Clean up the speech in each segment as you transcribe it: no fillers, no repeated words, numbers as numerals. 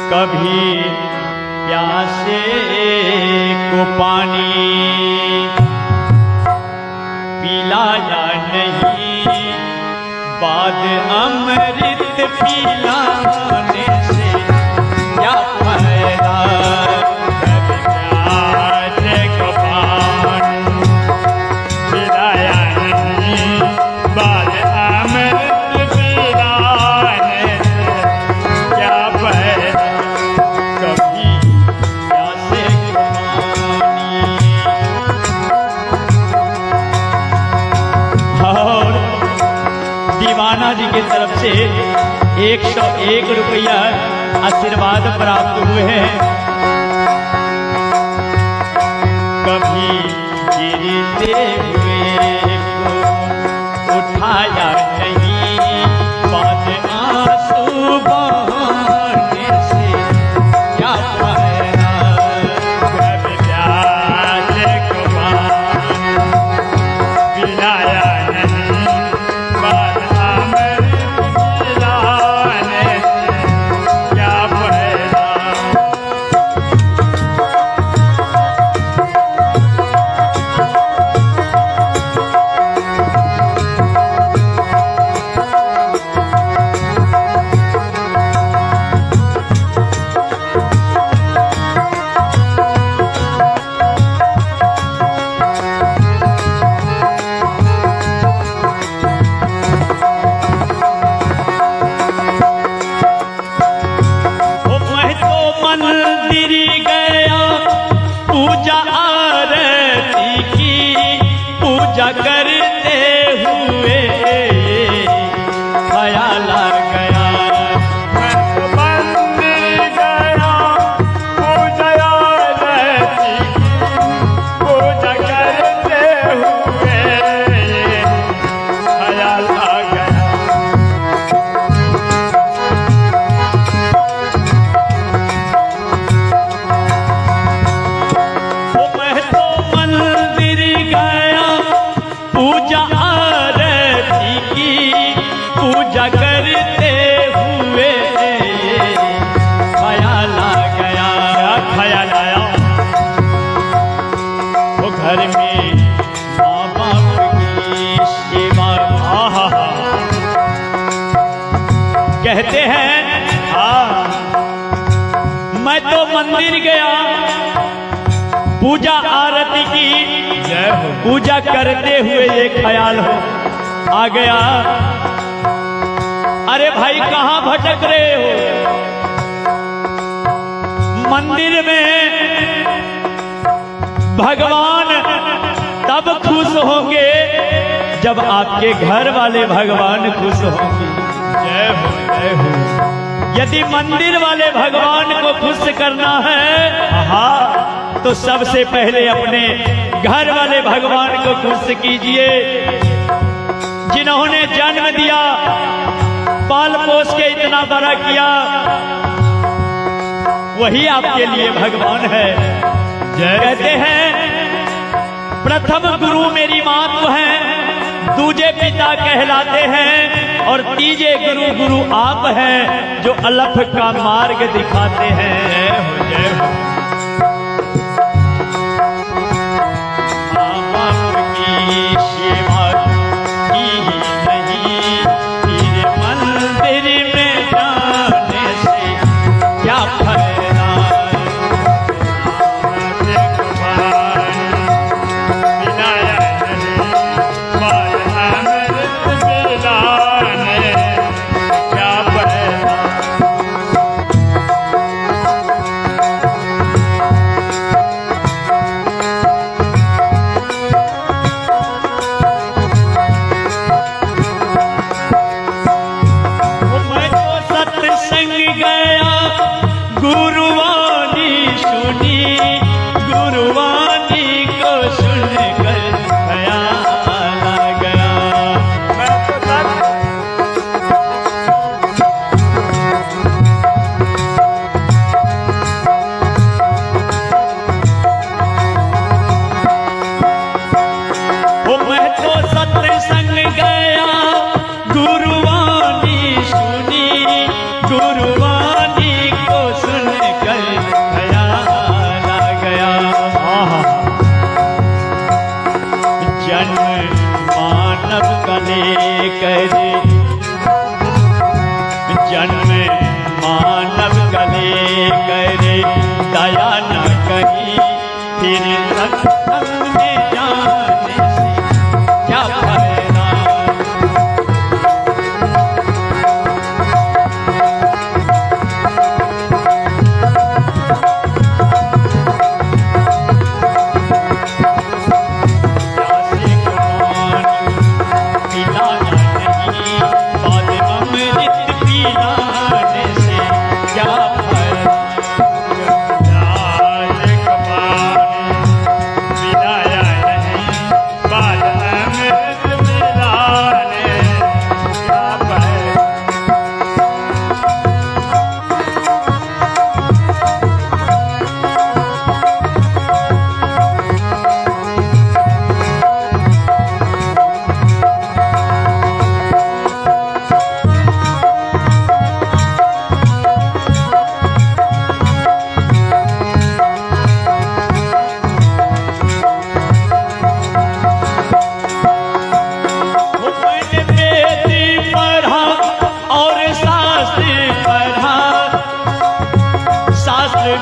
कभी प्यासे को पानी पिलाया नहीं, बाद अमृत पिलाने से क्या फायदा। कभी प्यासे को पानी पिलाया नहीं, बाद अमृत पिलाने से क्या फायदा। कभी प्यासे को पानी। और दीवाना जी की तरफ से 101 रुपया आशीर्वाद प्राप्त हुए हैं। कभी गिरते हुए को उठाया नहीं, बाद आंसू बहाने से क्या फायदा। कभी प्यासे को पानी पिलाया नहीं, बाद अमृत पिलाने से क्या फायदा। मैं तो मंदिर गया, पूजा आरती की, पूजा करते हुए ख्याल आ गया। मैं तो मंदिर गया, पूजा आरती की, पूजा करते हुए ख्याल आ गया। मैं तो मंदिर गया, पूजा आरती की, पूजा करते हुए ख्याल आ गया। ख्याल आया वो घर में माँ बाप की सेवा। कहते हैं मैं तो मंदिर गया, पूजा आरती की, पूजा करते हुए ये ख्याल आ गया। अरे भाई कहाँ भटक रहे हो। मंदिर में भगवान तब खुश होंगे जब आपके घर वाले भगवान खुश होंगे। जय हो जय हो। यदि मंदिर वाले भगवान को खुश करना है तो सबसे पहले अपने घर वाले भगवान को खुश कीजिए। जिन्होंने जन्म दिया, पाल पोस के इतना बड़ा किया, वही आपके लिए भगवान है। कहते हैं प्रथम गुरु मेरी माँ तो है, दूजे पिता कहलाते हैं, और तीजे गुरु गुरु आप हैं जो अलख का मार्ग दिखाते हैं। जय हो। माँ बाप की सेवा की नहीं, फिर मंदिर में जाने से क्या फायदा। गुरुवाणी को सुन जन्म मानव गले करे दया न करी, फिर सत्संग में जाने से क्या फायदा।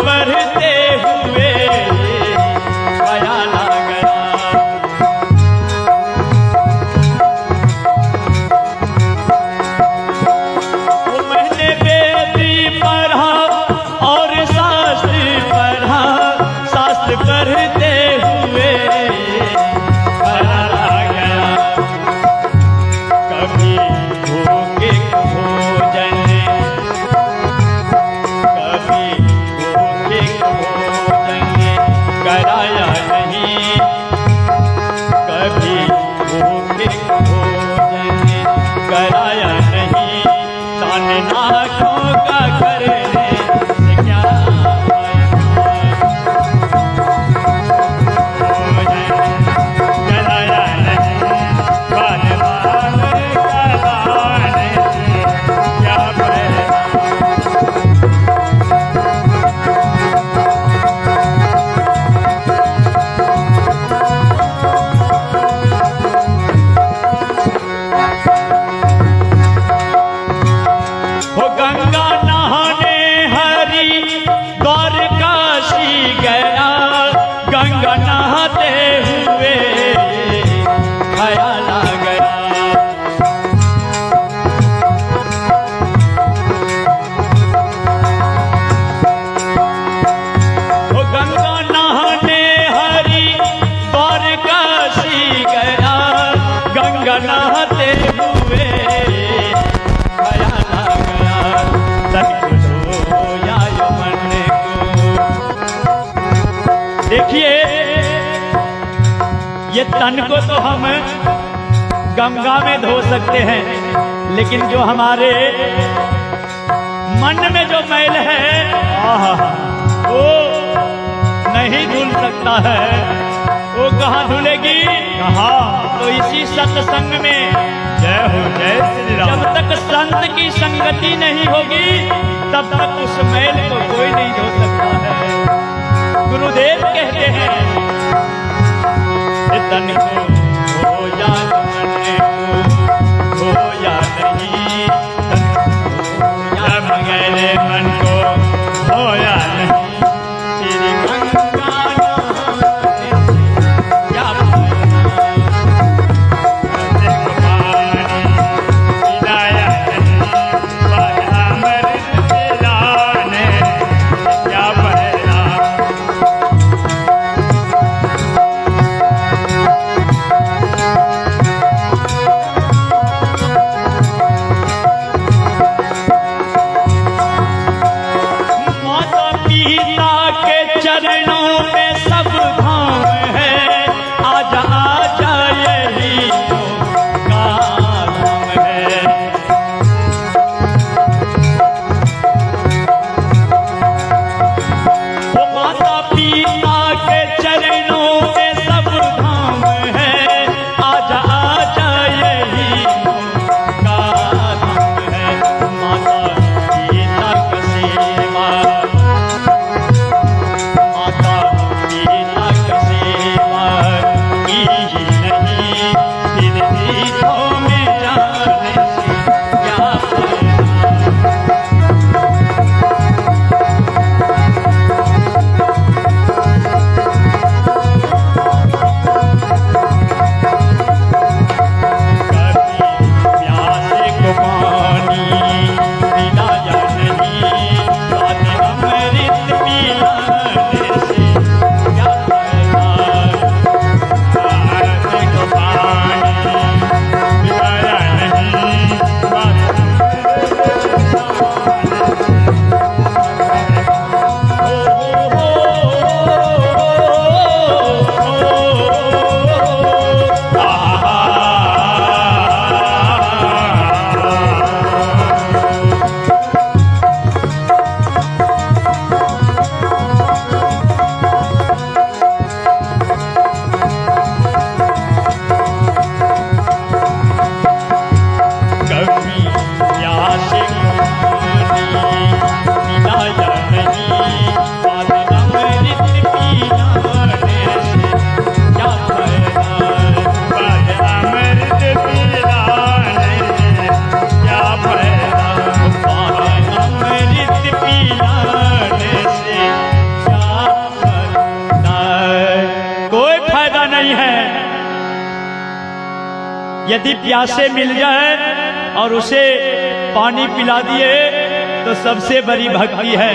बढ़ते हुए ख्याल आ गया, मैंने वेदी पढ़ा और शास्त्र पढ़ा, शास्त्र पढ़ते हुए ख्याल आ गया। कभी भूखे भोजन, कराया नहीं, कभी भूखे भोजन कराया नहीं, तान नाखों का करने से क्या कराया नहीं, बाल बाल कराने से क्या फायदा। गंगा नहाने हरिद्वार काशी गया, गंगा नहाते हुए ख्याल आ गया। गंगा नहाने हरिद्वार काशी गया, गंगा नहाते हुए देखिए, ये तन को तो हम गंगा में धो सकते हैं, लेकिन जो हमारे मन में जो मैल है वो नहीं धुल सकता है। वो कहाँ धुलेगी? कहाँ? तो इसी सत्संग में। जय हो, जय श्री राम। जब तक संत की संगति नहीं होगी तब तक उस मैल को कोई नहीं धो सकता है। गुरुदेव कहते हैं, तन को हो या मन को हो या नहीं, तन को हो या गहरे मन को हो या नहीं, तेरी गंगा नहाने से क्या फायदा। पानी पिलाया नहीं, बाल अमृत पिलाने से क्या फायदा। यदि प्यासे मिल जाए और उसे पानी पिला दिए तो सबसे बड़ी भक्ति है।